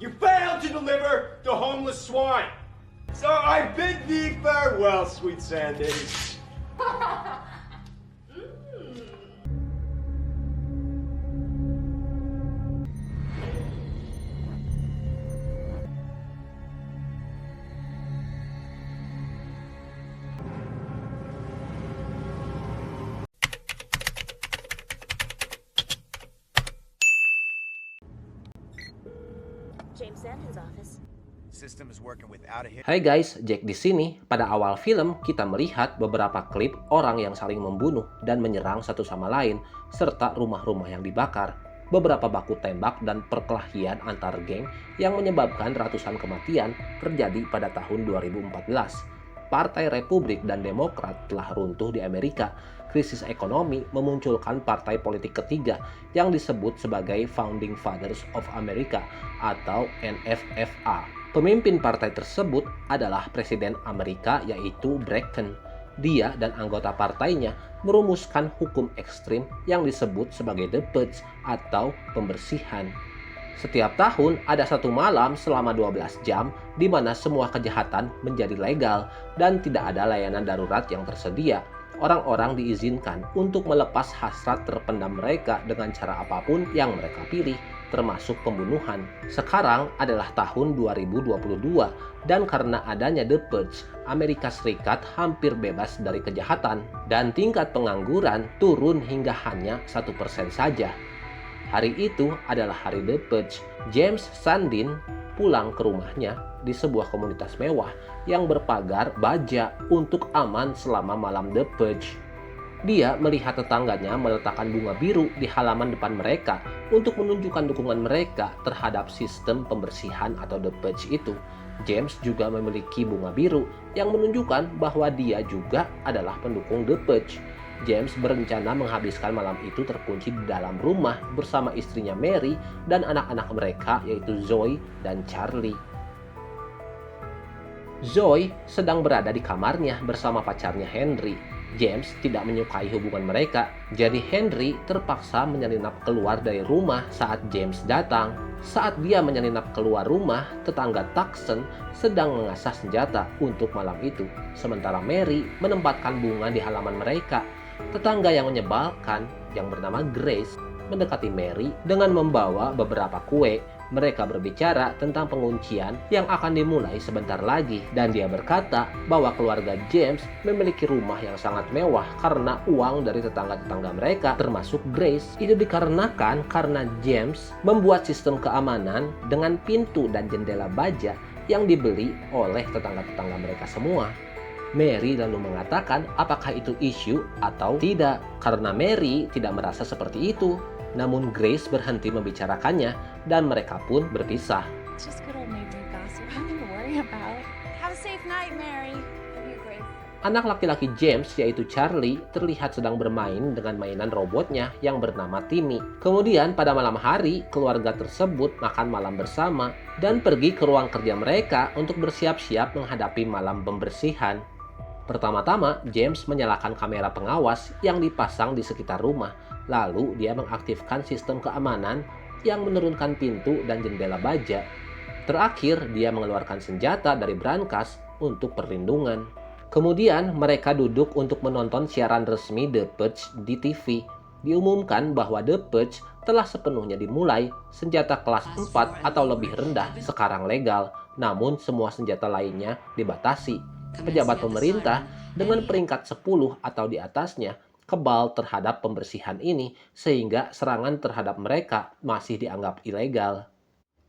You failed to deliver the homeless swine. So I bid thee farewell, sweet Sandy. James Sandin's office. System is working without a hit. Hai guys, Jack di sini. Pada awal film, kita melihat beberapa klip orang yang saling membunuh dan menyerang satu sama lain, serta rumah-rumah yang dibakar. Beberapa baku tembak dan perkelahian antar geng yang menyebabkan ratusan kematian terjadi pada tahun 2014. Partai Republik dan Demokrat telah runtuh di Amerika. Krisis ekonomi memunculkan partai politik ketiga yang disebut sebagai Founding Fathers of America atau NFFA. Pemimpin partai tersebut adalah Presiden Amerika yaitu Reagan. Dia dan anggota partainya merumuskan hukum ekstrim yang disebut sebagai The Purge atau pembersihan. Setiap tahun ada satu malam selama 12 jam di mana semua kejahatan menjadi legal dan tidak ada layanan darurat yang tersedia. Orang-orang diizinkan untuk melepas hasrat terpendam mereka dengan cara apapun yang mereka pilih, termasuk pembunuhan. Sekarang adalah tahun 2022 dan karena adanya The Purge, Amerika Serikat hampir bebas dari kejahatan dan tingkat pengangguran turun hingga hanya 1% saja. Hari itu adalah hari The Purge. James Sandin pulang ke rumahnya di sebuah komunitas mewah yang berpagar baja untuk aman selama malam The Purge. Dia melihat tetangganya meletakkan bunga biru di halaman depan mereka untuk menunjukkan dukungan mereka terhadap sistem pembersihan atau The Purge itu. James juga memiliki bunga biru yang menunjukkan bahwa dia juga adalah pendukung The Purge. James berencana menghabiskan malam itu terkunci di dalam rumah bersama istrinya Mary dan anak-anak mereka yaitu Zoe dan Charlie. Zoe sedang berada di kamarnya bersama pacarnya Henry. James tidak menyukai hubungan mereka, jadi Henry terpaksa menyelinap keluar dari rumah saat James datang. Saat dia menyelinap keluar rumah, tetangga Tucson sedang mengasah senjata untuk malam itu, sementara Mary menempatkan bunga di halaman mereka. Tetangga yang menyebalkan yang bernama Grace mendekati Mary dengan membawa beberapa kue. Mereka berbicara tentang penguncian yang akan dimulai sebentar lagi dan dia berkata bahwa keluarga James memiliki rumah yang sangat mewah karena uang dari tetangga-tetangga mereka termasuk Grace. Itu dikarenakan karena James membuat sistem keamanan dengan pintu dan jendela baja yang dibeli oleh tetangga-tetangga mereka semua. Mary lalu mengatakan apakah itu isu atau tidak, karena Mary tidak merasa seperti itu. Namun Grace berhenti membicarakannya dan mereka pun berpisah. It's just good old neighborhood gossip. Nothing to worry about. Have a safe night, Mary. Love you, Grace. Anak laki-laki James yaitu Charlie terlihat sedang bermain dengan mainan robotnya yang bernama Timmy. Kemudian pada malam hari, keluarga tersebut makan malam bersama dan pergi ke ruang kerja mereka untuk bersiap-siap menghadapi malam pembersihan. Pertama-tama, James menyalakan kamera pengawas yang dipasang di sekitar rumah. Lalu dia mengaktifkan sistem keamanan yang menurunkan pintu dan jendela baja. Terakhir, dia mengeluarkan senjata dari brankas untuk perlindungan. Kemudian, mereka duduk untuk menonton siaran resmi The Purge di TV. Diumumkan bahwa The Purge telah sepenuhnya dimulai. Senjata kelas 4 atau lebih rendah sekarang legal, namun semua senjata lainnya dibatasi. Pejabat pemerintah dengan peringkat 10 atau di atasnya kebal terhadap pembersihan ini sehingga serangan terhadap mereka masih dianggap ilegal.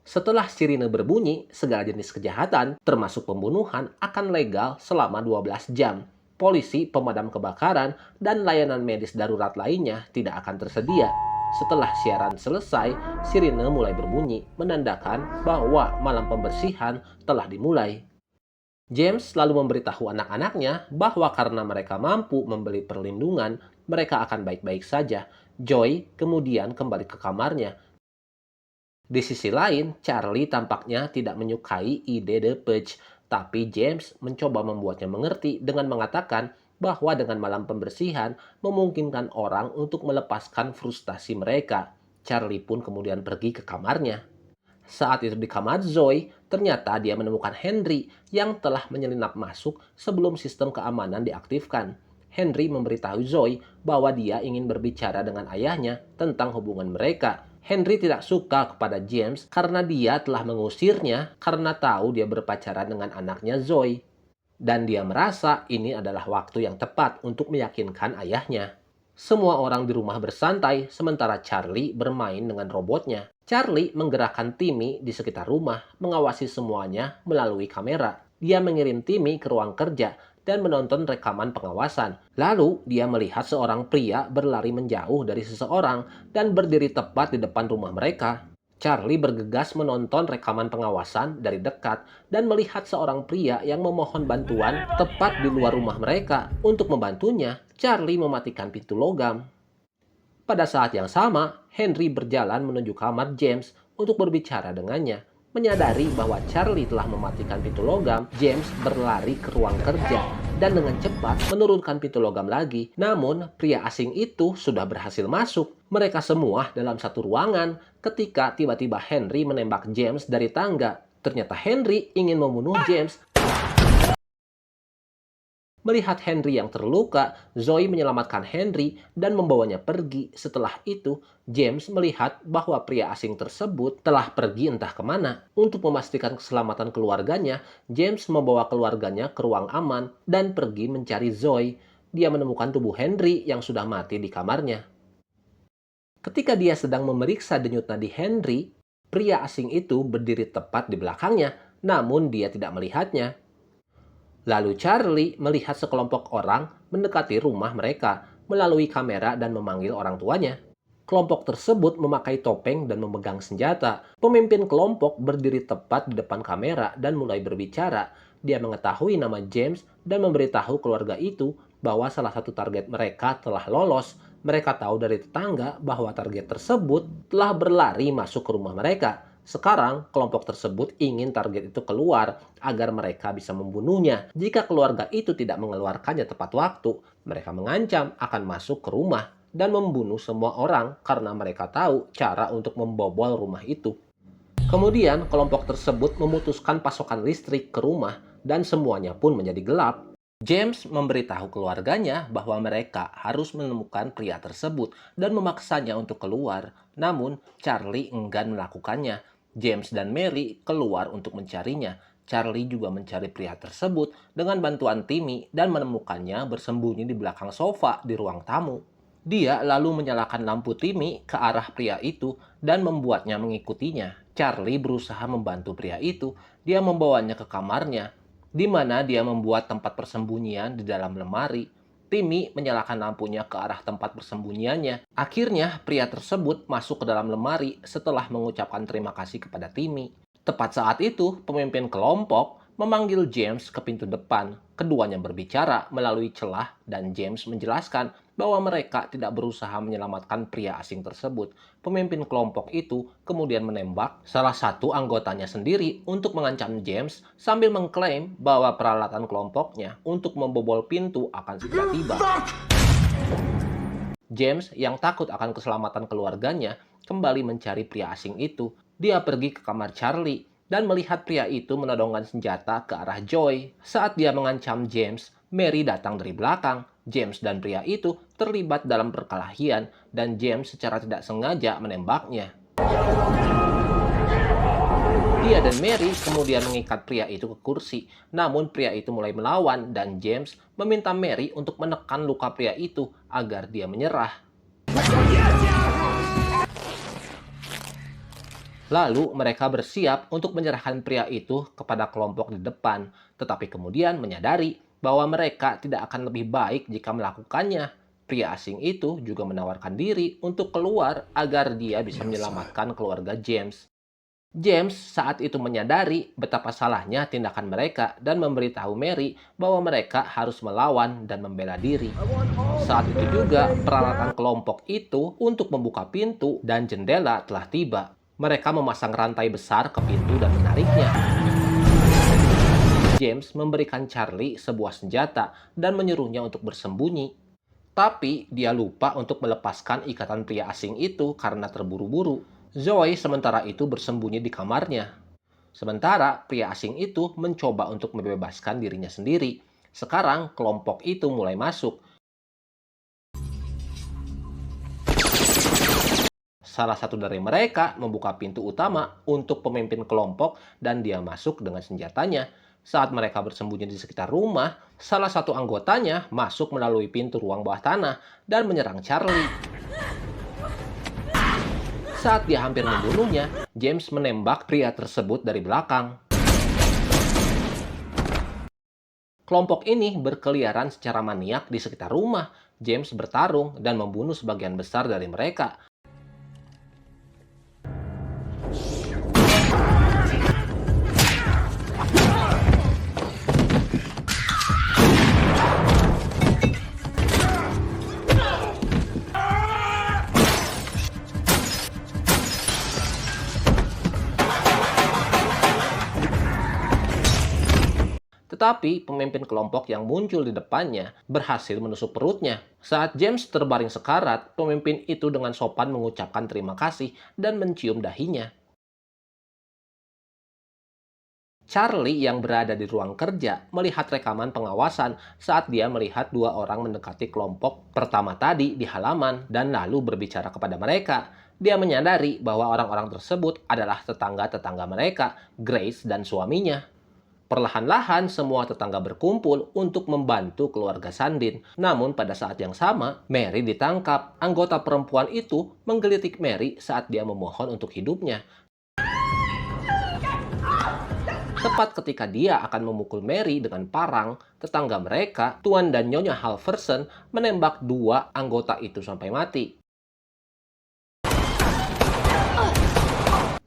Setelah sirine berbunyi, segala jenis kejahatan termasuk pembunuhan akan legal selama 12 jam. Polisi, pemadam kebakaran, dan layanan medis darurat lainnya tidak akan tersedia. Setelah siaran selesai, sirine mulai berbunyi menandakan bahwa malam pembersihan telah dimulai. James lalu memberitahu anak-anaknya bahwa karena mereka mampu membeli perlindungan, mereka akan baik-baik saja. Joy kemudian kembali ke kamarnya. Di sisi lain, Charlie tampaknya tidak menyukai ide The Purge, tapi James mencoba membuatnya mengerti dengan mengatakan bahwa dengan malam pembersihan memungkinkan orang untuk melepaskan frustasi mereka. Charlie pun kemudian pergi ke kamarnya. Saat itu di kamar Zoe, ternyata dia menemukan Henry yang telah menyelinap masuk sebelum sistem keamanan diaktifkan. Henry memberitahu Zoe bahwa dia ingin berbicara dengan ayahnya tentang hubungan mereka. Henry tidak suka kepada James karena dia telah mengusirnya karena tahu dia berpacaran dengan anaknya Zoe. Dan dia merasa ini adalah waktu yang tepat untuk meyakinkan ayahnya. Semua orang di rumah bersantai sementara Charlie bermain dengan robotnya. Charlie menggerakkan Timmy di sekitar rumah, mengawasi semuanya melalui kamera. Dia mengirim Timmy ke ruang kerja dan menonton rekaman pengawasan. Lalu dia melihat seorang pria berlari menjauh dari seseorang dan berdiri tepat di depan rumah mereka. Charlie bergegas menonton rekaman pengawasan dari dekat dan melihat seorang pria yang memohon bantuan tepat di luar rumah mereka. Untuk membantunya, Charlie mematikan pintu logam. Pada saat yang sama, Henry berjalan menuju kamar James untuk berbicara dengannya. Menyadari bahwa Charlie telah mematikan pintu logam, James berlari ke ruang kerja dan dengan cepat menurunkan pintu logam lagi. Namun, pria asing itu sudah berhasil masuk. Mereka semua dalam satu ruangan ketika tiba-tiba Henry menembak James dari tangga. Ternyata Henry ingin membunuh James. Melihat Henry yang terluka, Zoe menyelamatkan Henry dan membawanya pergi. Setelah itu, James melihat bahwa pria asing tersebut telah pergi entah kemana. Untuk memastikan keselamatan keluarganya, James membawa keluarganya ke ruang aman dan pergi mencari Zoe. Dia menemukan tubuh Henry yang sudah mati di kamarnya. Ketika dia sedang memeriksa denyut nadi Henry, pria asing itu berdiri tepat di belakangnya, namun dia tidak melihatnya. Lalu Charlie melihat sekelompok orang mendekati rumah mereka melalui kamera dan memanggil orang tuanya. Kelompok tersebut memakai topeng dan memegang senjata. Pemimpin kelompok berdiri tepat di depan kamera dan mulai berbicara. Dia mengetahui nama James dan memberitahu keluarga itu bahwa salah satu target mereka telah lolos. Mereka tahu dari tetangga bahwa target tersebut telah berlari masuk ke rumah mereka. Sekarang, kelompok tersebut ingin target itu keluar agar mereka bisa membunuhnya. Jika keluarga itu tidak mengeluarkannya tepat waktu, mereka mengancam akan masuk ke rumah dan membunuh semua orang karena mereka tahu cara untuk membobol rumah itu. Kemudian, kelompok tersebut memutuskan pasokan listrik ke rumah dan semuanya pun menjadi gelap. James memberitahu keluarganya bahwa mereka harus menemukan pria tersebut dan memaksanya untuk keluar. Namun, Charlie enggan melakukannya. James dan Mary keluar untuk mencarinya. Charlie juga mencari pria tersebut dengan bantuan Timmy dan menemukannya bersembunyi di belakang sofa di ruang tamu. Dia lalu menyalakan lampu Timmy ke arah pria itu dan membuatnya mengikutinya. Charlie berusaha membantu pria itu. Dia membawanya ke kamarnya, di mana dia membuat tempat persembunyian di dalam lemari. Timmy menyalakan lampunya ke arah tempat persembunyiannya. Akhirnya, pria tersebut masuk ke dalam lemari setelah mengucapkan terima kasih kepada Timmy. Tepat saat itu, pemimpin kelompok memanggil James ke pintu depan. Keduanya berbicara melalui celah dan James menjelaskan bahwa mereka tidak berusaha menyelamatkan pria asing tersebut. Pemimpin kelompok itu kemudian menembak salah satu anggotanya sendiri untuk mengancam James sambil mengklaim bahwa peralatan kelompoknya untuk membobol pintu akan segera tiba. James yang takut akan keselamatan keluarganya kembali mencari pria asing itu. Dia pergi ke kamar Charlie dan melihat pria itu menodongkan senjata ke arah Joy. Saat dia mengancam James, Mary datang dari belakang. James dan pria itu terlibat dalam perkelahian dan James secara tidak sengaja menembaknya. Dia dan Mary kemudian mengikat pria itu ke kursi. Namun pria itu mulai melawan dan James meminta Mary untuk menekan luka pria itu agar dia menyerah. Lalu mereka bersiap untuk menyerahkan pria itu kepada kelompok di depan, tetapi kemudian menyadari bahwa mereka tidak akan lebih baik jika melakukannya. Pria asing itu juga menawarkan diri untuk keluar agar dia bisa menyelamatkan keluarga James. James saat itu menyadari betapa salahnya tindakan mereka dan memberitahu Mary bahwa mereka harus melawan dan membela diri. Saat itu juga peralatan kelompok itu untuk membuka pintu dan jendela telah tiba. Mereka memasang rantai besar ke pintu dan menariknya. James memberikan Charlie sebuah senjata dan menyuruhnya untuk bersembunyi. Tapi dia lupa untuk melepaskan ikatan pria asing itu karena terburu-buru. Zoe sementara itu bersembunyi di kamarnya. Sementara pria asing itu mencoba untuk membebaskan dirinya sendiri. Sekarang kelompok itu mulai masuk. Salah satu dari mereka membuka pintu utama untuk pemimpin kelompok dan dia masuk dengan senjatanya. Saat mereka bersembunyi di sekitar rumah, salah satu anggotanya masuk melalui pintu ruang bawah tanah dan menyerang Charlie. Saat dia hampir membunuhnya, James menembak pria tersebut dari belakang. Kelompok ini berkeliaran secara maniak di sekitar rumah. James bertarung dan membunuh sebagian besar dari mereka. Tetapi pemimpin kelompok yang muncul di depannya berhasil menusuk perutnya. Saat James terbaring sekarat, pemimpin itu dengan sopan mengucapkan terima kasih dan mencium dahinya. Charlie yang berada di ruang kerja melihat rekaman pengawasan saat dia melihat dua orang mendekati kelompok pertama tadi di halaman dan lalu berbicara kepada mereka. Dia menyadari bahwa orang-orang tersebut adalah tetangga-tetangga mereka, Grace dan suaminya. Perlahan-lahan semua tetangga berkumpul untuk membantu keluarga Sandin. Namun pada saat yang sama, Mary ditangkap. Anggota perempuan itu menggelitik Mary saat dia memohon untuk hidupnya. Tepat ketika dia akan memukul Mary dengan parang, tetangga mereka, Tuan dan Nyonya Halverson, menembak dua anggota itu sampai mati.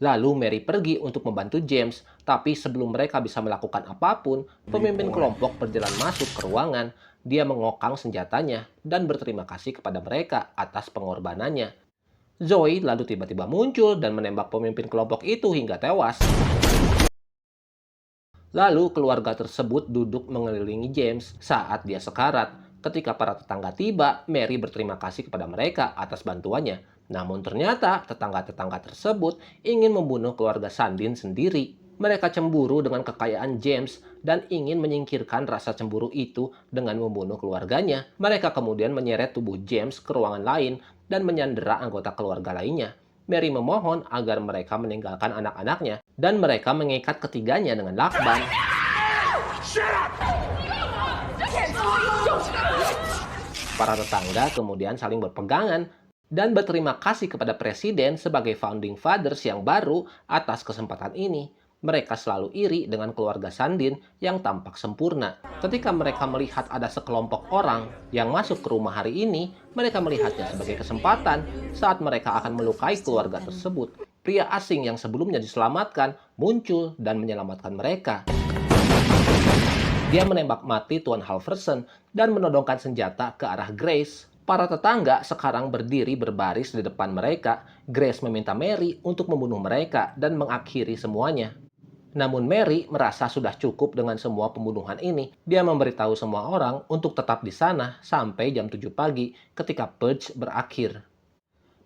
Lalu Mary pergi untuk membantu James, tapi sebelum mereka bisa melakukan apapun, pemimpin kelompok berjalan masuk ke ruangan. Dia mengokang senjatanya dan berterima kasih kepada mereka atas pengorbanannya. Zoe lalu tiba-tiba muncul dan menembak pemimpin kelompok itu hingga tewas. Lalu keluarga tersebut duduk mengelilingi James saat dia sekarat. Ketika para tetangga tiba, Mary berterima kasih kepada mereka atas bantuannya. Namun ternyata tetangga-tetangga tersebut ingin membunuh keluarga Sandin sendiri. Mereka cemburu dengan kekayaan James dan ingin menyingkirkan rasa cemburu itu dengan membunuh keluarganya. Mereka kemudian menyeret tubuh James ke ruangan lain dan menyandera anggota keluarga lainnya. Mary memohon agar mereka meninggalkan anak-anaknya dan mereka mengikat ketiganya dengan lakban. Para tetangga kemudian saling berpegangan dan berterima kasih kepada Presiden sebagai Founding Fathers yang baru atas kesempatan ini. Mereka selalu iri dengan keluarga Sandin yang tampak sempurna. Ketika mereka melihat ada sekelompok orang yang masuk ke rumah hari ini, mereka melihatnya sebagai kesempatan saat mereka akan melukai keluarga tersebut. Pria asing yang sebelumnya diselamatkan muncul dan menyelamatkan mereka. Dia menembak mati Tuan Halverson dan menodongkan senjata ke arah Grace. Para tetangga sekarang berdiri berbaris di depan mereka. Grace meminta Mary untuk membunuh mereka dan mengakhiri semuanya. Namun Mary merasa sudah cukup dengan semua pembunuhan ini. Dia memberitahu semua orang untuk tetap di sana sampai jam 7 pagi ketika purge berakhir.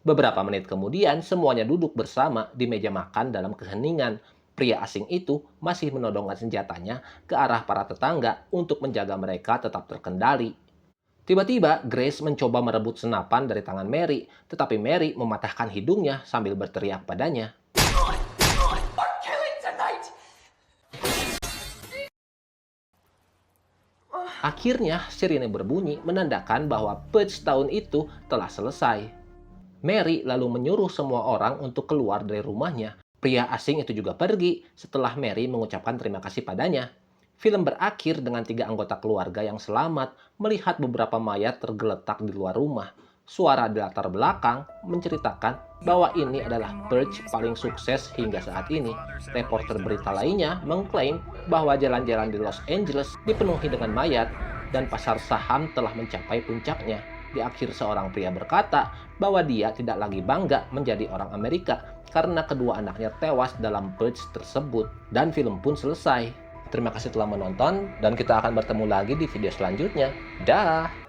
Beberapa menit kemudian semuanya duduk bersama di meja makan dalam keheningan. Pria asing itu masih menodongkan senjatanya ke arah para tetangga untuk menjaga mereka tetap terkendali. Tiba-tiba Grace mencoba merebut senapan dari tangan Mary, tetapi Mary mematahkan hidungnya sambil berteriak padanya. Akhirnya sirine berbunyi menandakan bahwa purge tahun itu telah selesai. Mary lalu menyuruh semua orang untuk keluar dari rumahnya. Pria asing itu juga pergi setelah Mary mengucapkan terima kasih padanya. Film berakhir dengan 3 anggota keluarga yang selamat melihat beberapa mayat tergeletak di luar rumah. Suara di latar belakang menceritakan bahwa ini adalah purge paling sukses hingga saat ini. Reporter berita lainnya mengklaim bahwa jalan-jalan di Los Angeles dipenuhi dengan mayat dan pasar saham telah mencapai puncaknya. Di akhir seorang pria berkata bahwa dia tidak lagi bangga menjadi orang Amerika karena kedua anaknya tewas dalam purge tersebut. Dan film pun selesai. Terima kasih telah menonton dan kita akan bertemu lagi di video selanjutnya. Dah!